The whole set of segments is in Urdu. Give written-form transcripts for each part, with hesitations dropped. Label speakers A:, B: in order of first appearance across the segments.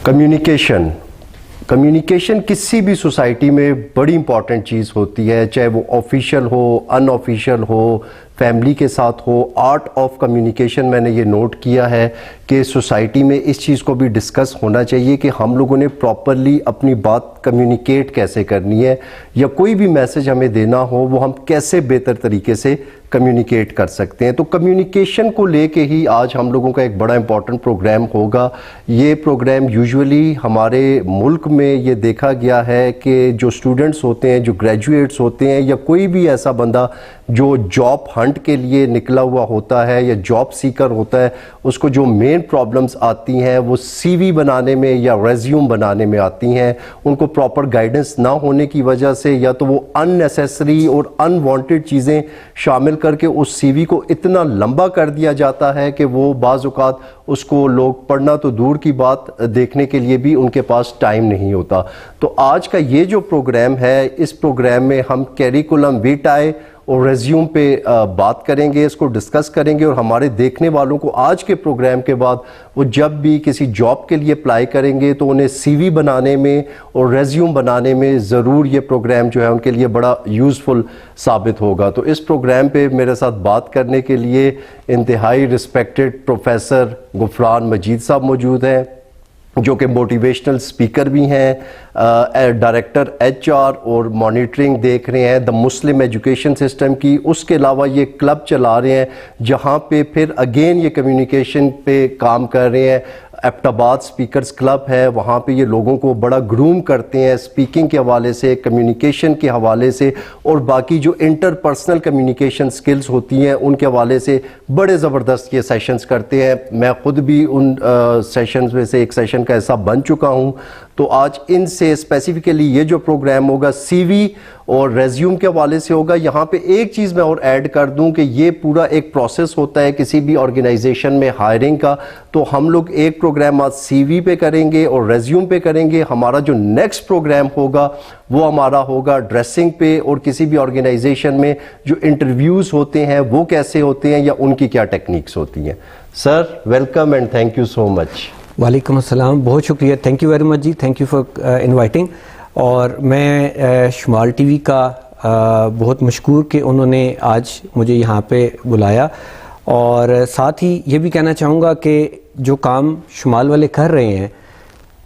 A: کمیونیکیشن کسی بھی سوسائٹی میں بڑی امپورٹنٹ چیز ہوتی ہے، چاہے وہ آفیشیل ہو، ان آفیشیل ہو، فیملی کے ساتھ ہو. آرٹ آف کمیونیکیشن میں نے یہ نوٹ کیا ہے کہ سوسائٹی میں اس چیز کو بھی ڈسکس ہونا چاہیے کہ ہم لوگوں نے پراپرلی اپنی بات کمیونیکیٹ کیسے کرنی ہے، یا کوئی بھی میسج ہمیں دینا ہو وہ ہم کیسے بہتر طریقے سے کمیونیکیٹ کر سکتے ہیں. تو کمیونیکیشن کو لے کے ہی آج ہم لوگوں کا ایک بڑا امپورٹنٹ پروگرام ہوگا. یہ پروگرام یوزولی ہمارے ملک میں یہ دیکھا گیا ہے کہ جو اسٹوڈنٹس ہوتے ہیں، جو گریجویٹس ہوتے ہیں، یا کوئی بھی ایسا بندہ جو جاب ہنٹ کے لیے نکلا ہوا ہوتا ہے یا جاب سیکر ہوتا ہے، اس کو جو مین پرابلمز آتی ہیں وہ سی وی بنانے میں یا ریزیوم بنانے میں آتی ہیں. ان کو پراپر گائیڈنس نہ ہونے کی وجہ سے یا تو وہ ان نیسیسری اور ان وانٹیڈ چیزیں شامل کر کے اس سی وی کو اتنا لمبا کر دیا جاتا ہے کہ وہ بعض اوقات اس کو لوگ پڑھنا تو دور کی بات، دیکھنے کے لیے بھی ان کے پاس ٹائم نہیں ہوتا. تو آج کا یہ جو پروگرام ہے، اس پروگرام میں ہم کیریکولم ویٹائے اور ریزیوم پہ بات کریں گے، اس کو ڈسکس کریں گے، اور ہمارے دیکھنے والوں کو آج کے پروگرام کے بعد وہ جب بھی کسی جاب کے لیے اپلائی کریں گے تو انہیں سی وی بنانے میں اور ریزیوم بنانے میں ضرور یہ پروگرام جو ہے ان کے لیے بڑا یوزفل ثابت ہوگا. تو اس پروگرام پہ میرے ساتھ بات کرنے کے لیے انتہائی رسپیکٹڈ پروفیسر غفران مجید صاحب موجود ہیں، جو کہ موٹیویشنل سپیکر بھی ہیں، ڈائریکٹر ایچ آر اور مانیٹرنگ دیکھ رہے ہیں دا مسلم ایجوکیشن سسٹم کی. اس کے علاوہ یہ کلب چلا رہے ہیں جہاں پہ پھر اگین یہ کمیونیکیشن پہ کام کر رہے ہیں. ایبٹ آباد سپیکرز کلب ہے، وہاں پہ یہ لوگوں کو بڑا گروم کرتے ہیں اسپیکنگ کے حوالے سے، کمیونیکیشن کے حوالے سے، اور باقی جو انٹر پرسنل کمیونیکیشن سکلز ہوتی ہیں ان کے حوالے سے بڑے زبردست یہ سیشنز کرتے ہیں. میں خود بھی ان سیشنز میں سے ایک سیشن کا حصہ بن چکا ہوں. تو آج ان سے اسپیسیفکلی یہ جو پروگرام ہوگا سی وی اور ریزیوم کے حوالے سے ہوگا. یہاں پہ ایک چیز میں اور ایڈ کر دوں کہ یہ پورا ایک پروسیس ہوتا ہے کسی بھی آرگنائزیشن میں ہائرنگ کا. تو ہم لوگ ایک پروگرام آج سی وی پہ کریں گے اور ریزیوم پہ کریں گے. ہمارا جو نیکسٹ پروگرام ہوگا وہ ہمارا ہوگا ڈریسنگ پہ، اور کسی بھی آرگنائزیشن میں جو انٹرویوز ہوتے ہیں وہ کیسے ہوتے ہیں یا ان کی کیا ٹیکنیکس ہوتی ہیں. Sir welcome and thank you so much.
B: وعلیکم السلام، بہت شکریہ، تھینک یو ویری مچ جی، تھینک یو فار انوائٹنگ. اور میں شمال ٹی وی کا بہت مشکور کہ انہوں نے آج مجھے یہاں پہ بلایا. اور ساتھ ہی یہ بھی کہنا چاہوں گا کہ جو کام شمال والے کر رہے ہیں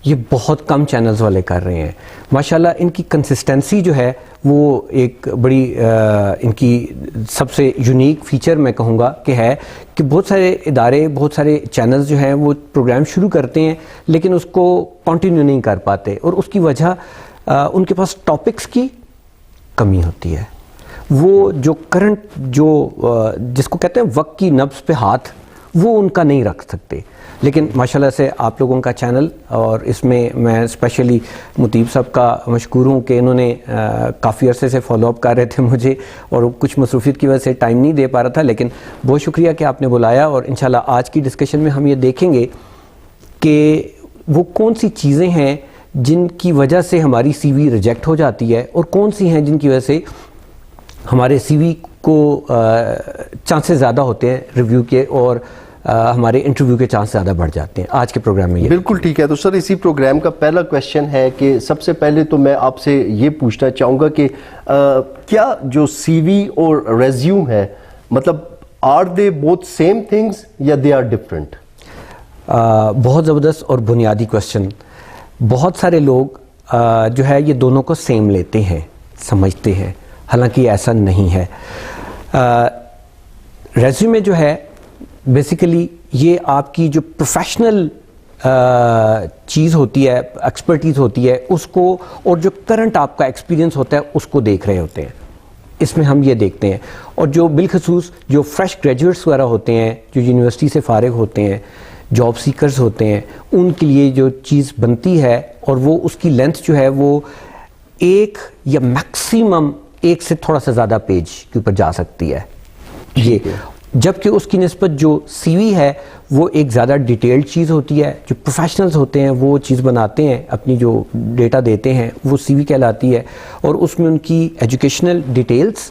B: یہ بہت کم چینلز والے کر رہے ہیں. ماشاءاللہ ان کی کنسسٹنسی جو ہے وہ ایک بڑی ان کی سب سے یونیک فیچر میں کہوں گا کہ ہے کہ بہت سارے ادارے، بہت سارے چینلز جو ہیں وہ پروگرام شروع کرتے ہیں لیکن اس کو کنٹینیو نہیں کر پاتے، اور اس کی وجہ ان کے پاس ٹاپکس کی کمی ہوتی ہے. وہ جو کرنٹ جس کو کہتے ہیں وقت کی نبض پہ ہاتھ، وہ ان کا نہیں رکھ سکتے. لیکن ماشاءاللہ سے آپ لوگوں کا چینل، اور اس میں میں اسپیشلی مطیب صاحب کا مشکور ہوں کہ انہوں نے کافی عرصے سے فالو اپ کر رہے تھے مجھے، اور کچھ مصروفیت کی وجہ سے ٹائم نہیں دے پا رہا تھا. لیکن بہت شکریہ کہ آپ نے بلایا، اور انشاءاللہ آج کی ڈسکشن میں ہم یہ دیکھیں گے کہ وہ کون سی چیزیں ہیں جن کی وجہ سے ہماری سی وی ریجیکٹ ہو جاتی ہے، اور کون سی ہیں جن کی وجہ سے ہمارے سی وی کو چانسز زیادہ ہوتے ہیں ریویو کے، اور ہمارے انٹرویو کے چانس زیادہ بڑھ جاتے ہیں آج کے پروگرام میں. یہ
A: بالکل ٹھیک ہے. تو سر اسی پروگرام کا پہلا کویشچن ہے کہ سب سے پہلے تو میں آپ سے یہ پوچھنا چاہوں گا کہ کیا جو سی وی اور ریزیوم ہے، مطلب are they both same things یا دے آر ڈفرینٹ؟
B: بہت زبردست اور بنیادی کویشچن. بہت سارے لوگ جو ہے یہ دونوں کو سیم لیتے ہیں، سمجھتے ہیں، حالانکہ ایسا نہیں ہے. ریزیومے جو ہے بیسیکلی یہ آپ کی جو پروفیشنل چیز ہوتی ہے، ایکسپرٹیز ہوتی ہے، اس کو، اور جو کرنٹ آپ کا ایکسپیرینس ہوتا ہے اس کو دیکھ رہے ہوتے ہیں. اس میں ہم یہ دیکھتے ہیں. اور جو بالخصوص جو فریش گریجویٹس وغیرہ ہوتے ہیں، جو یونیورسٹی سے فارغ ہوتے ہیں، جاب سیکرز ہوتے ہیں، ان کے لیے جو چیز بنتی ہے، اور وہ اس کی لینتھ جو ہے وہ ایک یا میکسیمم ایک سے تھوڑا سا زیادہ پیج کے اوپر جا سکتی ہے یہ. جبکہ اس کی نسبت جو سی وی ہے وہ ایک زیادہ ڈیٹیلڈ چیز ہوتی ہے. جو پروفیشنلز ہوتے ہیں وہ چیز بناتے ہیں، اپنی جو ڈیٹا دیتے ہیں وہ سی وی کہلاتی ہے، اور اس میں ان کی ایجوکیشنل ڈیٹیلز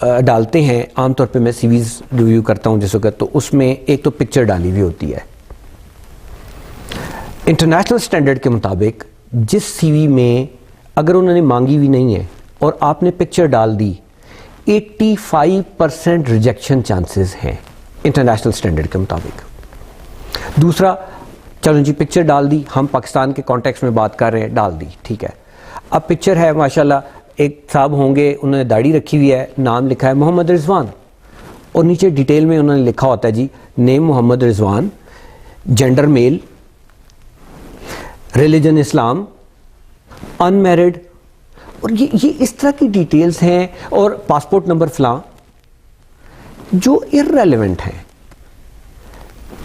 B: ڈالتے ہیں عام طور پہ میں سی ویز ریویو کرتا ہوں جس وقت, تو اس میں ایک تو پکچر ڈالی ہوئی ہوتی ہے. انٹرنیشنل سٹینڈرڈ کے مطابق جس سی وی میں اگر انہوں نے مانگی ہوئی نہیں ہے اور آپ نے پکچر ڈال دی 85% ریجیکشن چانسز ہیں انٹرنیشنل سٹینڈرڈ کے مطابق. دوسرا, چلو جی پکچر ڈال دی, ہم پاکستان کے کانٹیکس میں بات کر رہے ہیں, ڈال دی ٹھیک ہے. اب پکچر ہے ماشاءاللہ, ایک صاحب ہوں گے انہوں نے داڑھی رکھی ہوئی ہے, نام لکھا ہے محمد رضوان, اور نیچے ڈیٹیل میں انہوں نے لکھا ہوتا ہے جی name Muhammad Rizwan, gender male, religion Islam, unmarried, اور یہ اس طرح کی ڈیٹیلز ہیں, اور پاسپورٹ نمبر فلاں جو ارریلیونٹ ہیں,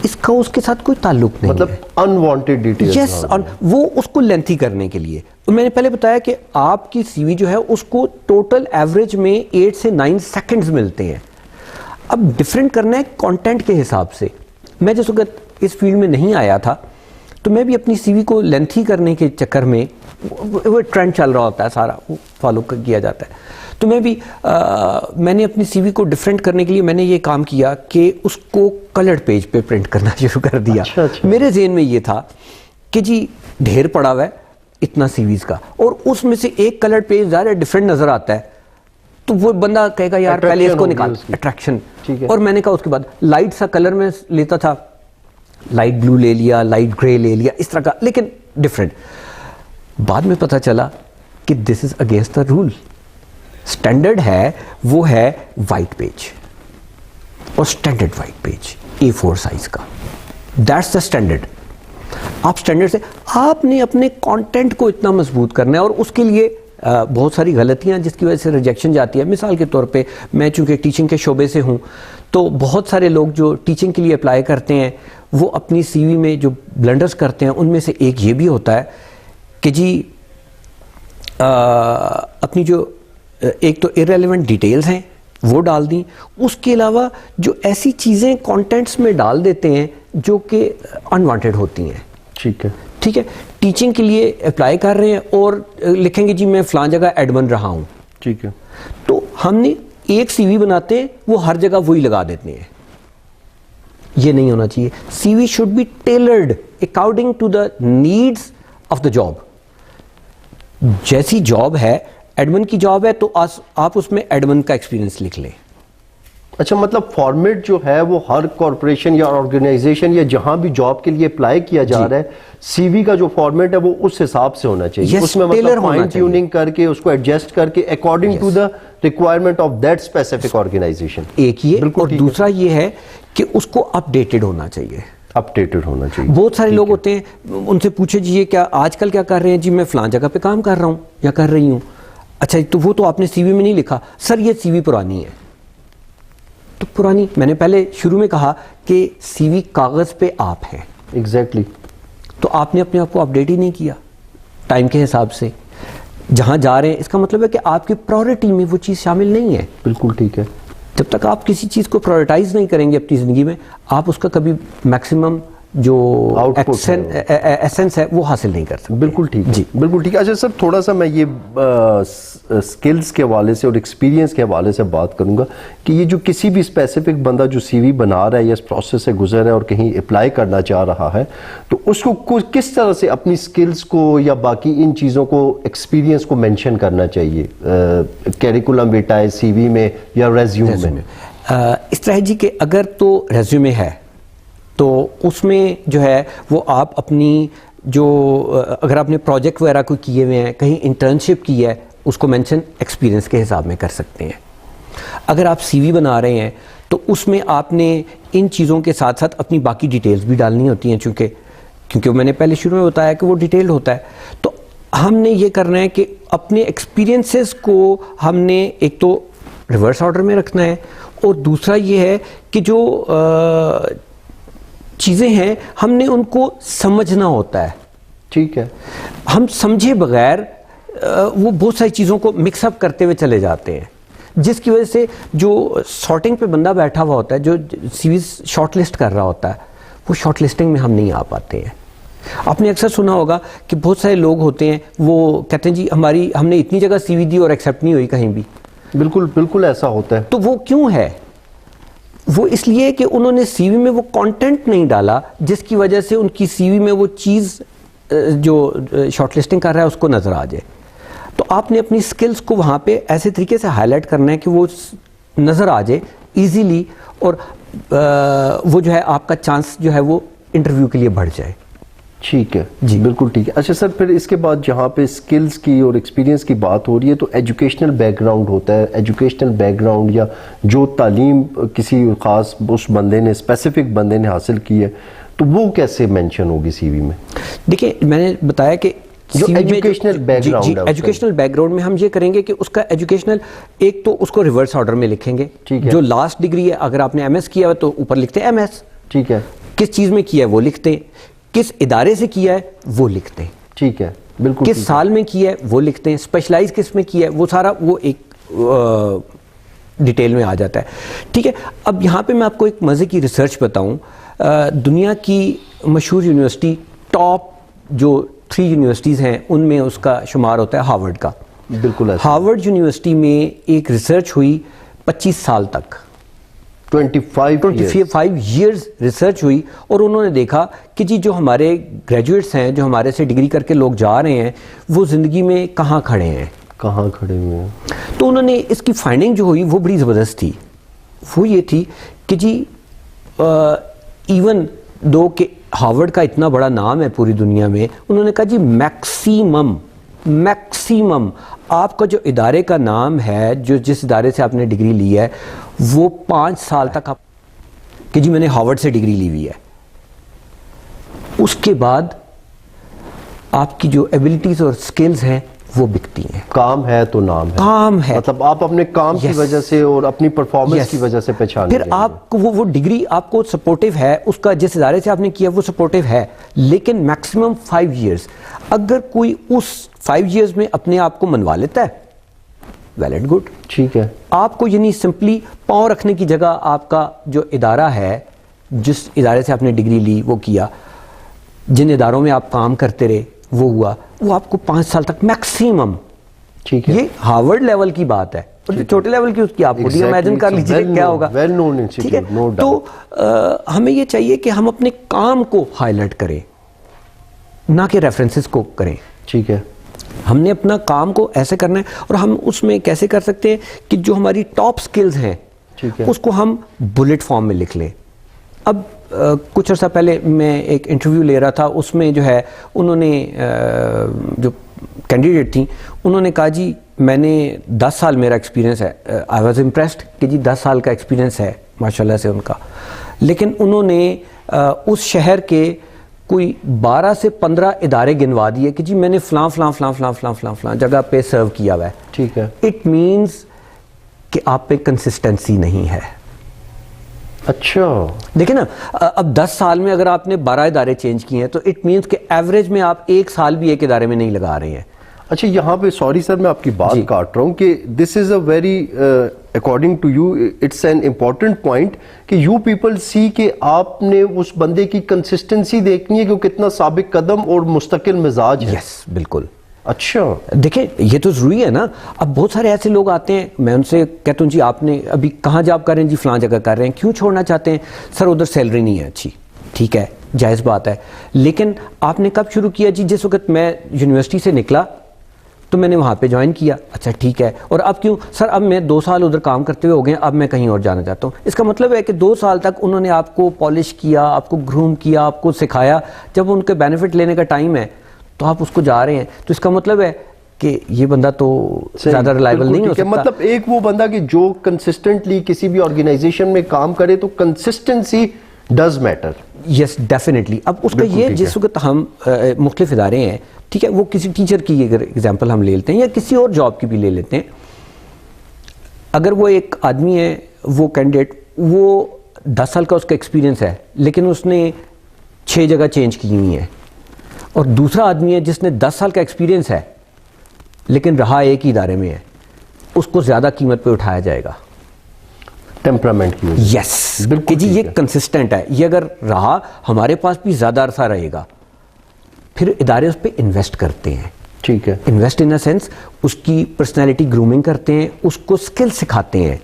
B: اس کا اس کے ساتھ کوئی تعلق نہیں,
A: مطلب انوانٹیڈ ڈیٹیلز.
B: یس, وہ اس کو لینتھی کرنے کے لیے. میں نے پہلے بتایا کہ آپ کی سی وی جو ہے اس کو ٹوٹل ایوریج میں 8 سے 9 سیکنڈز ملتے ہیں. اب ڈفرینٹ کرنا ہے کانٹینٹ کے حساب سے. میں جس وقت اس فیلڈ میں نہیں آیا تھا تو میں بھی اپنی سی وی کو لینتھی کرنے کے چکر میں, وہ ٹرینڈ چل رہا ہوتا ہے سارا, وہ فالو کیا جاتا ہے, تو میں نے اپنی سی وی کو ڈفرینٹ کرنے کے لیے میں نے یہ کام کیا کہ اس کو کلرڈ پیج پہ پرنٹ کرنا شروع کر دیا. میرے ذہن میں یہ تھا کہ جی ڈھیر پڑا ہوا ہے اتنا سی ویز کا, اور اس میں سے ایک کلرڈ پیج ظاہر ڈفرینٹ نظر آتا ہے, تو وہ بندہ کہے گا یار پہلے اس کو نکال, اٹریکشن. اور میں نے کہا اس کے بعد لائٹ سا کلر میں لیتا تھا, لائٹ بلو لے لیا, لائٹ گرے لے لیا, اس طرح کا, لیکن ڈفرینٹ. بعد میں پتہ چلا کہ this is against the rule. Standard ہے وہ ہے وائٹ پیج, اور standard white page A4 size کا, دیٹس دا اسٹینڈرڈ. آپ اسٹینڈرڈ سے آپ نے اپنے کانٹینٹ کو اتنا مضبوط کرنا ہے, اور اس کے لیے بہت ساری غلطیاں جس کی وجہ سے ریجیکشن جاتی ہے. مثال کے طور پہ میں چونکہ ٹیچنگ کے شعبے سے ہوں, تو بہت سارے لوگ جو ٹیچنگ کے لیے اپلائی کرتے ہیں وہ اپنی سی وی میں جو بلنڈرز کرتے ہیں ان میں سے ایک یہ بھی ہوتا ہے کہ جی اپنی جو ایک تو ارریلیونٹ ڈیٹیلز ہیں وہ ڈال دیں, اس کے علاوہ جو ایسی چیزیں کانٹینٹس میں ڈال دیتے ہیں جو کہ انوانٹیڈ ہوتی ہیں. ٹھیک ہے, ٹیچنگ کے لیے اپلائی کر رہے ہیں اور لکھیں گے جی میں فلاں جگہ ایڈمن رہا ہوں,
A: ٹھیک ہے,
B: تو ہم نے ایک سی وی بناتے ہیں وہ ہر جگہ وہی لگا دیتے ہیں. یہ نہیں ہونا چاہیے. C V should be tailored according to the needs of the job. جیسی جاب ہے, ایڈمن کی جاب ہے تو آپ اس میں ایڈمن کا ایکسپیرینس لکھ لیں.
A: اچھا, مطلب فارمیٹ جو ہے وہ ہر کارپوریشن یا آرگنائزیشن یا جہاں بھی جاب کے لیے اپلائی کیا جا رہا ہے, سی وی کا جو فارمیٹ ہے وہ اس حساب سے ہونا چاہیے. اس میں مطلب فائن ٹیوننگ کر کے اس کو ایڈجسٹ کر کے according to the requirement of that specific organization.
B: ایک یہ, اور دوسرا یہ ہے کہ اس کو اپڈیٹڈ ہونا چاہیے.
A: اپڈیٹڈ ہونا چاہیے.
B: بہت سارے لوگ ہوتے ہیں, ان سے پوچھے جی یہ کیا آج کل کیا کر رہے ہیں, جی میں فلاں جگہ پہ کام کر رہا ہوں یا کر رہی ہوں. اچھا تو وہ تو آپ نے سی وی میں نہیں لکھا. سر یہ سی وی پرانی ہے. تو پرانی, میں نے پہلے شروع میں کہا کہ سی وی کاغذ پہ آپ ہیں.
A: ایگزیکٹلی.
B: تو آپ نے اپنے آپ کو اپڈیٹ ہی نہیں کیا ٹائم کے حساب سے. جہاں جا رہے ہیں اس کا مطلب ہے کہ آپ کی پرائورٹی میں وہ چیز شامل نہیں ہے.
A: بالکل ٹھیک ہے.
B: جب تک آپ کسی چیز کو پرائورٹائز نہیں کریں گے اپنی زندگی میں, آپ اس کا کبھی میکسیمم جو ایسنس ہے وہ حاصل نہیں کر سکتے.
A: بالکل ٹھیک جی, بالکل ٹھیک ہے. اچھا سر, تھوڑا سا میں یہ اسکلز کے حوالے سے اور ایکسپیرینس کے حوالے سے بات کروں گا کہ یہ جو کسی بھی اسپیسیفک بندہ جو سی وی بنا رہا ہے یا اس پروسیس سے گزر رہا ہے اور کہیں اپلائی کرنا چاہ رہا ہے, تو اس کو کس طرح سے اپنی اسکلز کو یا باقی ان چیزوں کو ایکسپیرینس کو مینشن کرنا چاہیے کیریکولم ویٹائے سی وی میں یا ریزیوم میں؟
B: اس طرح جی کہ اگر تو ریزیومے ہے تو اس میں جو ہے وہ آپ اپنی جو اگر آپ نے پروجیکٹ وغیرہ کوئی کیے ہوئے ہیں, کہیں انٹرنشپ کی ہے, اس کو مینشن ایکسپیرینس کے حساب میں کر سکتے ہیں. اگر آپ سی وی بنا رہے ہیں تو اس میں آپ نے ان چیزوں کے ساتھ ساتھ اپنی باقی ڈیٹیلز بھی ڈالنی ہوتی ہیں, کیونکہ میں نے پہلے شروع میں بتایا کہ وہ ڈیٹیلڈ ہوتا ہے. تو ہم نے یہ کرنا ہے کہ اپنے ایکسپیرینسز کو ہم نے ایک تو ریورس آرڈر میں رکھنا ہے, اور دوسرا یہ ہے کہ جو چیزیں ہیں ہم نے ان کو سمجھنا ہوتا ہے.
A: ٹھیک ہے.
B: ہم سمجھے بغیر وہ بہت ساری چیزوں کو مکس اپ کرتے ہوئے چلے جاتے ہیں, جس کی وجہ سے جو سارٹنگ پہ بندہ بیٹھا ہوا ہوتا ہے, جو سیریز شارٹ لسٹ کر رہا ہوتا ہے, وہ شارٹ لسٹنگ میں ہم نہیں آ پاتے ہیں. آپ نے اکثر سنا ہوگا کہ بہت سارے لوگ ہوتے ہیں وہ کہتے ہیں جی ہم نے اتنی جگہ سی وی دی اور ایکسیپٹ نہیں ہوئی کہیں بھی.
A: بالکل بالکل ایسا ہوتا ہے.
B: تو وہ کیوں ہے؟ وہ اس لیے کہ انہوں نے سی وی میں وہ کانٹینٹ نہیں ڈالا جس کی وجہ سے ان کی سی وی میں وہ چیز جو شارٹ لسٹنگ کر رہا ہے اس کو نظر آ جائے. تو آپ نے اپنی سکلز کو وہاں پہ ایسے طریقے سے ہائی لائٹ کرنا ہے کہ وہ نظر آ جائے ایزیلی, اور وہ جو ہے آپ کا چانس جو ہے وہ انٹرویو کے لیے بڑھ جائے.
A: ٹھیک ہے
B: جی
A: بالکل ٹھیک ہے. اچھا سر, پھر اس کے بعد جہاں پہ سکلز کی اور ایکسپیرینس کی بات ہو رہی ہے تو ایجوکیشنل بیک گراؤنڈ ہوتا ہے. ایجوکیشنل بیک گراؤنڈ یا جو تعلیم کسی خاص اس بندے نے اسپیسیفک بندے نے حاصل کی ہے تو وہ کیسے مینشن ہوگی سی وی میں؟
B: دیکھیں میں نے بتایا کہ
A: جو ایجوکیشنل بیک گراؤنڈ ہے,
B: ایجوکیشنل بیک گراؤنڈ میں ہم یہ کریں گے کہ اس کا ایجوکیشنل ایک تو اس کو ریورس آرڈر میں لکھیں گے. جو لاسٹ ڈگری ہے, اگر آپ نے ایم ایس کیا ہے تو اوپر لکھتے ہیں ایم ایس.
A: ٹھیک ہے.
B: کس چیز میں کیا ہے وہ لکھتے ہیں, کس ادارے سے کیا ہے وہ لکھتے ہیں.
A: ٹھیک ہے بالکل.
B: کس سال میں کیا ہے وہ لکھتے ہیں, اسپیشلائز کس میں کیا ہے وہ سارا وہ ایک ڈیٹیل میں آ جاتا ہے. ٹھیک ہے. اب یہاں پہ میں آپ کو ایک مزے کی ریسرچ بتاؤں. دنیا کی مشہور یونیورسٹی ٹاپ جو 3 یونیورسٹیز ہیں ان میں اس کا شمار ہوتا ہے ہارورڈ کا.
A: بالکل.
B: ہارورڈ یونیورسٹی میں ایک ریسرچ ہوئی 25 سال تک, 25 ایئرز ریسرچ ہوئی, اور انہوں نے دیکھا کہ جی جو ہمارے گریجویٹس ہیں, جو ہمارے سے ڈگری کر کے لوگ جا رہے ہیں, وہ زندگی میں کہاں کھڑے ہیں,
A: کہاں کھڑے ہوئے ہیں.
B: تو انہوں نے اس کی فائنڈنگ جو ہوئی وہ بڑی زبردست تھی. وہ یہ تھی کہ جی ایون دو کہ ہارورڈ کا اتنا بڑا نام ہے پوری دنیا میں, انہوں نے کہا جی میکسیمم آپ کا جو ادارے کا نام ہے, جو جس ادارے سے آپ نے ڈگری لی ہے, وہ 5 سال تک آپ کہ جی میں نے ہارورڈ سے ڈگری لی ہوئی ہے. اس کے بعد آپ کی جو ایبلٹیز اور سکلز ہیں وہ بکتی ہیں.
A: کام ہے تو نام ہے.
B: کام ہے,
A: مطلب آپ اپنے کام کی وجہ سے اور اپنی پرفارمنس کی وجہ سے پہچان.
B: پھر آپ کو وہ ڈگری آپ کو سپورٹیو ہے, اس کا جس ادارے سے آپ نے کیا وہ سپورٹیو ہے, لیکن میکسیمم 5 ایئرز. اگر کوئی اس 5 ایئرز میں اپنے آپ کو منوا لیتا ہے, ویل اینڈ گڈ.
A: ٹھیک ہے. آپ
B: کو یعنی سمپلی پاؤں رکھنے کی جگہ آپ کا جو ادارہ ہے, جس ادارے سے آپ نے ڈگری لی وہ کیا, جن اداروں میں آپ کام کرتے رہے وہ ہوا, وہ آپ کو 5 سال تک میکسیمم.
A: ٹھیک ہے.
B: یہ ہارورڈ لیول کی بات ہے, چھوٹے لیول کی اس کی آپ خود ہی امیجن کر لیجیے کیا ہوگا. ٹھیک ہے. تو ہمیں یہ چاہیے کہ ہم اپنے کام کو ہائی لائٹ کریں, نہ کہ ریفرنسز کو کریں.
A: ٹھیک ہے.
B: ہم نے اپنا کام کو ایسے کرنا ہے, اور ہم اس میں کیسے کر سکتے ہیں کہ جو ہماری ٹاپ سکلز ہیں اس کو ہم بلٹ فارم میں لکھ لیں. اب کچھ عرصہ پہلے میں ایک انٹرویو لے رہا تھا, اس میں جو ہے انہوں نے جو کینڈیڈیٹ تھیں انہوں نے کہا جی میں نے 10 سال میرا ایکسپیرینس ہے. آئی واز امپریسڈ کہ جی 10 سال کا ایکسپیرینس ہے ماشاءاللہ سے ان کا, لیکن انہوں نے اس شہر کے کوئی 12 سے 15 ادارے گنوا دیے کہ جی میں نے فلاں فلاں فلاں فلاں فلاں فلاں فلاں جگہ پہ سرو کیا ہوا ہے.
A: ٹھیک ہے.
B: اٹ مینز کہ آپ پہ کنسسٹنسی نہیں ہے.
A: اچھا
B: دیکھیں نا, اب 10 سال میں اگر آپ نے 12 ادارے چینج کیے ہیں تو اٹ مینس کہ ایوریج میں آپ 1 سال بھی ایک ادارے میں نہیں لگا رہے ہیں.
A: اچھا یہاں پہ سوری سر میں آپ کی بات کاٹ رہا ہوں کہ this is a very according to you it's an important point کہ یو پیپل سی کہ آپ نے اس بندے کی کنسسٹنسی دیکھنی ہے کہ وہ کتنا ثابت قدم اور مستقل مزاج ہے.
B: یس بالکل.
A: اچھا
B: دیکھیں یہ تو ضروری ہے نا. اب بہت سارے ایسے لوگ آتے ہیں, میں ان سے کہتا ہوں جی آپ نے ابھی کہاں جاب کر رہے ہیں, جی فلاں جگہ کر رہے ہیں, کیوں چھوڑنا چاہتے ہیں؟ سر ادھر سیلری نہیں ہے اچھی. ٹھیک ہے, جائز بات ہے, لیکن آپ نے کب شروع کیا؟ جی جس وقت میں یونیورسٹی سے نکلا تو میں نے وہاں پہ جوائن کیا. اچھا ٹھیک ہے, اور اب کیوں؟ سر اب میں 2 سال ادھر کام کرتے ہوئے ہو گئے, اب میں کہیں اور جانا چاہتا ہوں. اس کا مطلب ہے کہ 2 سال تک انہوں نے آپ کو پالش کیا, آپ کو گروم کیا, آپ کو سکھایا. جب ان کے بینیفٹ لینے کا ٹائم ہے تو آپ اس کو جا رہے ہیں, تو اس کا مطلب ہے کہ یہ بندہ تو زیادہ ریلائبل نہیں ہو سکتا.
A: مطلب ایک وہ بندہ کہ جو کنسسٹنٹلی کسی بھی آرگنائزیشن میں کام کرے, تو consistency does matter.
B: Yes definitely. اب اس کا یہ جس وقت ہم مختلف ادارے ہیں, ٹھیک ہے, وہ کسی ٹیچر کی اگر اگزامپل ہم لے لیتے ہیں یا کسی اور جاب کی بھی لے لیتے ہیں, اگر وہ ایک آدمی ہے, وہ کینڈیڈیٹ, وہ 10 سال کا اس کا ایکسپیرینس ہے لیکن اس نے 6 جگہ چینج کی ہوئی ہیں, اور دوسرا آدمی ہے جس نے 10 سال کا ایکسپیرینس ہے لیکن رہا ایک ہی ادارے میں ہے, اس کو زیادہ قیمت پہ اٹھایا جائے گا
A: ٹیمپرامنٹ کی.
B: یس کہ جی یہ کنسسٹنٹ ہے, یہ اگر رہا ہمارے پاس بھی زیادہ عرصہ رہے گا. پھر ادارے اس پہ انویسٹ کرتے ہیں.
A: ٹھیک ہے.
B: انویسٹ ان اے سینس اس کی پرسنالٹی گرومنگ کرتے ہیں, اس کو اسکل سکھاتے ہیں,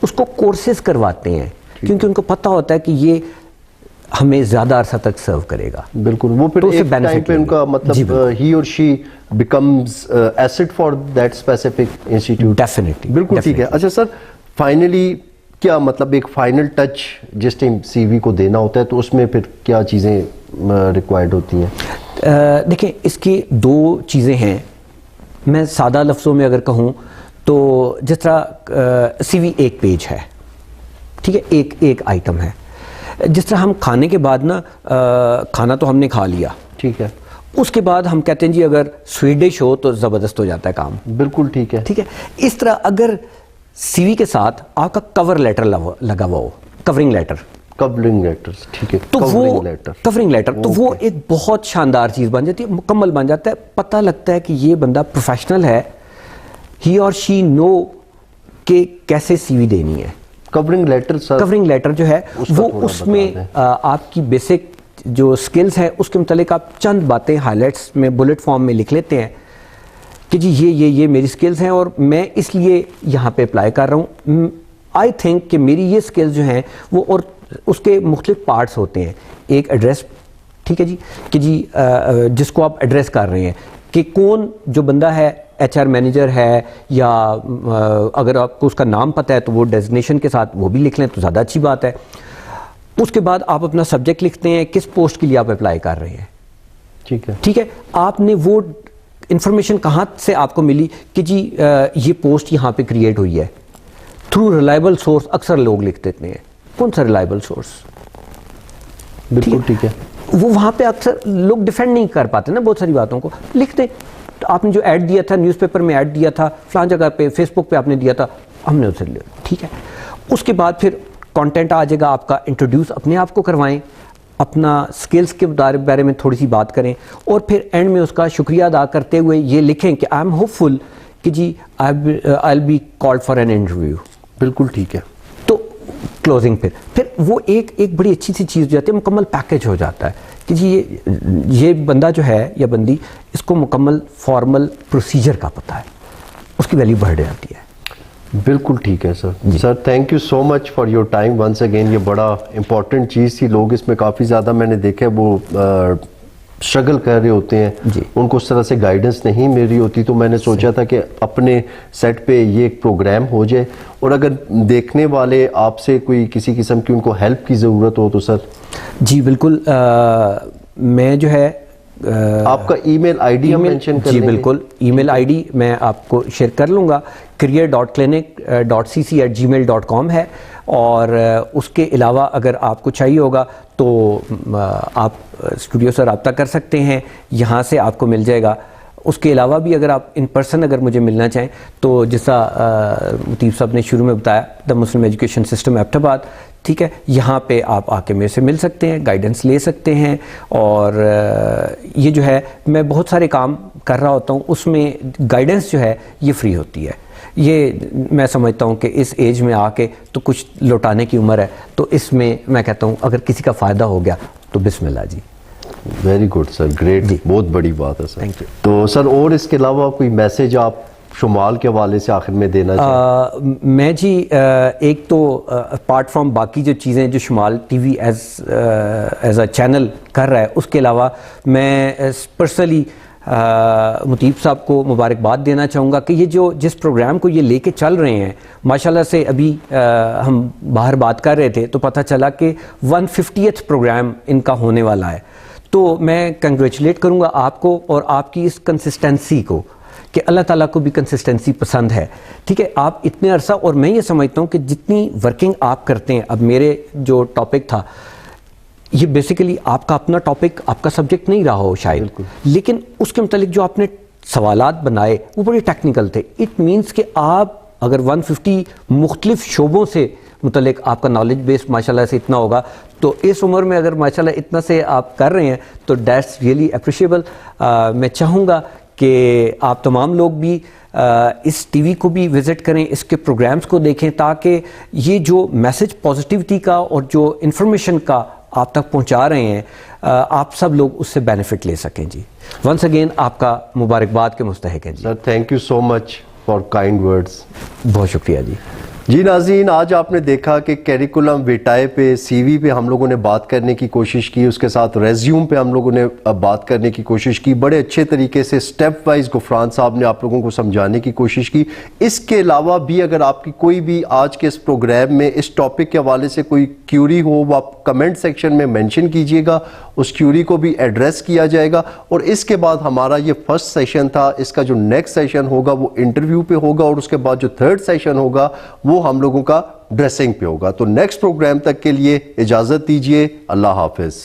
B: اس کو کورسز کرواتے ہیں, کیونکہ ان کو پتہ ہوتا ہے کہ یہ ہمیں زیادہ عرصہ تک سرو کرے گا.
A: بالکل, وہ پھر ایک ٹائم پہ ان کا مطلب ہی اور she becomes asset for that specific institute.
B: Definitely.
A: بالکل ٹھیک ہے. اچھا سر, فائنلی کیا مطلب ایک فائنل ٹچ جس ٹائم سی وی کو دینا ہوتا ہے تو اس میں پھر کیا چیزیں ریکوائرڈ ہوتی ہیں؟
B: دیکھیں, اس کی دو چیزیں ہیں. میں سادہ لفظوں میں اگر کہوں تو جس طرح سی وی ایک پیج ہے, ٹھیک ہے, ایک آئٹم ہے. جس طرح ہم کھانے کے بعد نا, کھانا تو ہم نے کھا لیا,
A: ٹھیک ہے,
B: اس کے بعد ہم کہتے ہیں جی اگر سویٹ ڈش ہو تو زبردست ہو جاتا ہے کام.
A: بالکل ٹھیک ہے.
B: ٹھیک ہے, اس طرح اگر سی وی کے ساتھ آپ کا کور لیٹر لگا ہوا ہو, کورنگ لیٹر,
A: کورنگ لیٹر, ٹھیک ہے,
B: تو وہ کورنگ لیٹر تو وہ ایک بہت شاندار چیز بن جاتی ہے, مکمل بن جاتا ہے. پتہ لگتا ہے کہ یہ بندہ پروفیشنل ہے, ہی اور شی نو کہ کیسے سی وی دینی ہے.
A: کورنگ لیٹر سر,
B: کورنگ لیٹر جو ہے وہ اس میں آپ کی بیسک جو سکلز ہیں اس کے متعلق آپ چند باتیں ہائی لائٹس میں بلٹ فارم میں لکھ لیتے ہیں کہ جی یہ میری سکلز ہیں اور میں اس لیے یہاں پہ اپلائی کر رہا ہوں. آئی تھنک کہ میری یہ سکلز جو ہیں وہ, اور اس کے مختلف پارٹس ہوتے ہیں. ایک ایڈریس, ٹھیک ہے جی, کہ جی جس کو آپ ایڈریس کر رہے ہیں کہ کون جو بندہ ہے, ایچ آر مینیجر ہے, یا اگر آپ کو اس کا نام پتہ ہے تو وہ ڈیزگنیشن کے ساتھ وہ بھی لکھ لیں تو زیادہ اچھی بات ہے. اس کے بعد آپ اپنا سبجیکٹ لکھتے ہیں, کس پوسٹ کے لیے آپ اپلائی کر رہے ہیں.
A: ٹھیک ہے,
B: ٹھیک ہے, آپ نے وہ انفارمیشن کہاں سے آپ کو ملی کہ جی یہ پوسٹ یہاں پہ کریٹ ہوئی ہے, تھرو ریلائبل سورس. اکثر لوگ لکھ دیتے ہیں, کون سا ریلائبل سورس.
A: بالکل ٹھیک ہے,
B: وہ وہاں پہ اکثر لوگ ڈیفینڈ نہیں کر پاتے نا بہت ساری باتوں کو, لکھ دیں. آپ نے جو ایڈ دیا تھا, نیوز پیپر میں ایڈ دیا تھا, فلان جگہ پہ فیس بک پہ آپ نے دیا تھا, ہم نے اسے لیا, ٹھیک ہے. اس کے بعد پھر کانٹینٹ آ جائے گا آپ کا, انٹروڈیوس اپنے آپ کو کروائیں, اپنا سکلز کے بارے میں تھوڑی سی بات کریں, اور پھر اینڈ میں اس کا شکریہ ادا کرتے ہوئے یہ لکھیں کہ آئی ایم ہوپ فل کہ جی I will be called for an interview.
A: بالکل ٹھیک ہے.
B: تو کلوزنگ پھر وہ ایک بڑی اچھی سی چیز ہو جاتی ہے, مکمل پیکج ہو جاتا ہے کہ جی یہ بندہ جو ہے یا بندی, اس کو مکمل فارمل پروسیجر کا پتہ ہے, اس کی ویلیو بڑھ جاتی ہے.
A: بالکل ٹھیک ہے sir. Sir thank you so much for your time once again. یہ بڑا امپورٹنٹ چیز تھی, لوگ اس میں کافی زیادہ میں نے دیکھا وہ اسٹرگل کر رہے ہوتے ہیں, ان کو اس طرح سے گائیڈنس نہیں مل رہی ہوتی. تو میں نے سوچا تھا کہ اپنے سیٹ پہ یہ ایک پروگرام ہو جائے, اور اگر دیکھنے والے آپ سے کوئی کسی قسم کی ان کو ہیلپ کی ضرورت ہو تو سر. جی
B: بالکل, میں جو ہے
A: آپ کا ای میل آئی ڈی ہم مینشن کر
B: لیں گے. جی بالکل, ای میل آئی ڈی میں آپ کو شیئر کر لوں گا. career.clinic.cc@gmail.com ہے. اور اس کے علاوہ اگر آپ کو چاہیے ہوگا تو آپ اسٹوڈیو سے رابطہ کر سکتے ہیں, یہاں سے آپ کو مل جائے گا. اس کے علاوہ بھی اگر آپ ان پرسن اگر مجھے ملنا چاہیں تو جیسا مطیب صاحب نے شروع میں بتایا, دا مسلم ایجوکیشن سسٹم ایبٹ آباد, ٹھیک ہے, یہاں پہ آپ آ کے میرے سے مل سکتے ہیں, گائیڈنس لے سکتے ہیں. اور یہ جو ہے میں بہت سارے کام کر رہا ہوتا ہوں, اس میں گائیڈنس جو ہے یہ فری ہوتی ہے. یہ میں سمجھتا ہوں کہ اس ایج میں آ کے تو کچھ لوٹانے کی عمر ہے, تو اس میں میں کہتا ہوں اگر کسی کا فائدہ ہو گیا تو بسم اللہ جی.
A: ویری گڈ سر, گریٹ, بہت بڑی بات ہے سر.
B: Thank you.
A: تو سر اور اس کے علاوہ کوئی میسج آپ شمال کے حوالے سے آخر میں دینا چاہیں؟
B: میں جی ایک تو اپارٹ فرام باقی جو چیزیں جو شمال TV as a channel کر رہا ہے, اس کے علاوہ میں پرسنلی مطیب صاحب کو مبارکباد دینا چاہوں گا کہ یہ جس پروگرام کو یہ لے کے چل رہے ہیں, ماشاءاللہ سے ابھی ہم باہر بات کر رہے تھے تو پتہ چلا کہ 150th پروگرام ان کا ہونے والا ہے. تو میں کنگریچولیٹ کروں گا آپ کو اور آپ کی اس کنسسٹنسی کو, کہ اللہ تعالیٰ کو بھی کنسسٹنسی پسند ہے, ٹھیک ہے. آپ اتنے عرصہ, اور میں یہ سمجھتا ہوں کہ جتنی ورکنگ آپ کرتے ہیں, اب میرے جو ٹاپک تھا یہ بیسیکلی آپ کا اپنا ٹاپک, آپ کا سبجیکٹ نہیں رہا ہو شاید, لیکن اس کے متعلق جو آپ نے سوالات بنائے وہ بڑے ٹیکنیکل تھے. اٹ مینس کہ آپ اگر 150 مختلف شعبوں سے متعلق آپ کا نالج بیس ماشاءاللہ سے اتنا ہوگا, تو اس عمر میں اگر ماشاءاللہ اتنا سے آپ کر رہے ہیں تو دیٹس ریئلی اپریشیبل. میں چاہوں گا کہ آپ تمام لوگ بھی اس ٹی وی کو بھی وزٹ کریں, اس کے پروگرامز کو دیکھیں, تاکہ یہ جو میسج پازیٹیوٹی کا اور جو انفارمیشن کا آپ تک پہنچا رہے ہیں آپ سب لوگ اس سے بینیفٹ لے سکیں جی. ونس اگین آپ کا مبارکباد کے مستحق ہیں جی.
A: Sir thank you so much for kind words.
B: بہت شکریہ جی.
A: جی ناظرین، آج آپ نے دیکھا کہ کیریکولم ویٹائے پہ، سی وی پہ ہم لوگوں نے بات کرنے کی کوشش کی، اس کے ساتھ ریزیوم پہ ہم لوگوں نے بات کرنے کی کوشش کی. بڑے اچھے طریقے سے سٹیپ وائز غفران صاحب نے آپ لوگوں کو سمجھانے کی کوشش کی. اس کے علاوہ بھی اگر آپ کی کوئی بھی آج کے اس پروگرام میں اس ٹاپک کے حوالے سے کوئی کیوری ہو، وہ آپ کمنٹ سیکشن میں مینشن کیجئے گا، اس کیوری کو بھی ایڈریس کیا جائے گا. اور اس کے بعد ہمارا یہ فرسٹ سیشن تھا، اس کا جو نیکسٹ سیشن ہوگا وہ انٹرویو پہ ہوگا، اور اس کے بعد جو تھرڈ سیشن ہوگا وہ ہم لوگوں کا ڈریسنگ پہ ہوگا. تو نیکسٹ پروگرام تک کے لیے اجازت دیجیے. اللہ حافظ.